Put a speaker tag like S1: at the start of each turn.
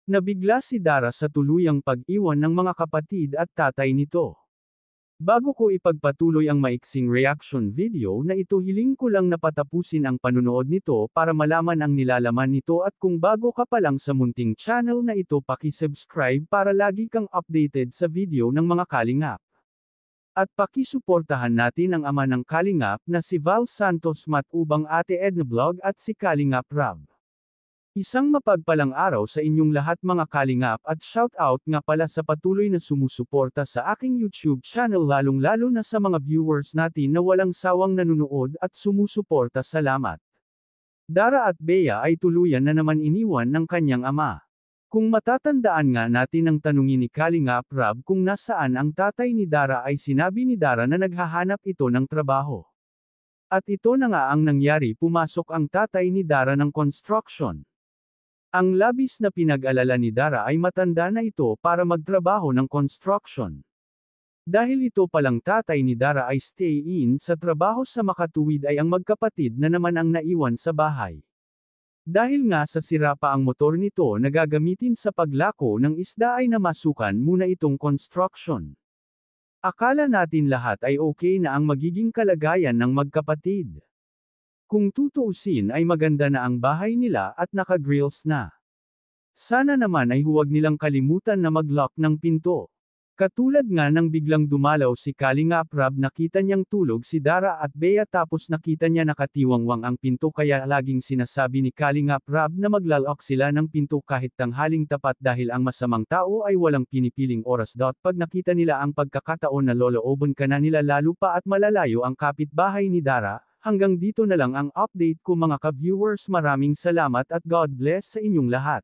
S1: Nabigla si Dara sa tuluyang pag-iwan ng mga kapatid at tatay nito. Bago ko ipagpatuloy ang maiksing reaction video na ito, hiling ko lang na patapusin ang panunood nito para malaman ang nilalaman nito, at kung bago ka pa lang sa munting channel na ito, paki-subscribe para lagi kang updated sa video ng mga kalingap. At paki-suportahan natin ang ama ng kalingap na si Val Santos Matubang, Ate Edna Vlog at si Kalingap Rab. Isang mapagpalang araw sa inyong lahat mga kalingap, at shout out nga pala sa patuloy na sumusuporta sa aking YouTube channel, lalong-lalo na sa mga viewers natin na walang sawang nanonood at sumusuporta. Salamat. Dara at Bea ay tuluyan na naman iniwan ng kanyang ama. Kung matatandaan nga natin ang tanungin ni Kalingap Rab kung nasaan ang tatay ni Dara, ay sinabi ni Dara na naghahanap ito ng trabaho. At ito na nga ang nangyari, pumasok ang tatay ni Dara ng construction. Ang labis na pinag-alala ni Dara ay matanda na ito para magtrabaho ng construction. Dahil ito palang tatay ni Dara ay stay-in sa trabaho sa Makatuwid, ay ang magkapatid na naman ang naiwan sa bahay. Dahil nga sa sira pa ang motor nito na gagamitin sa paglako ng isda, ay namasukan muna itong construction. Akala natin lahat ay okay na ang magiging kalagayan ng magkapatid. Kung tutuusin ay maganda na ang bahay nila at naka-grills na. Sana naman ay huwag nilang kalimutan na mag-lock ng pinto. Katulad nga nang biglang dumalaw si Kalingap Rab, nakita niyang tulog si Dara at Bea, tapos nakita niya nakatiwangwang ang pinto, kaya laging sinasabi ni Kalingap Rab na maglalok sila ng pinto kahit tanghaling tapat, dahil ang masamang tao ay walang pinipiling oras. Pag nakita nila ang pagkakataon na lolooban ka na nila, lalo pa at malalayo ang kapitbahay ni Dara. Hanggang dito na lang ang update ko mga ka-viewers, maraming salamat at God bless sa inyong lahat.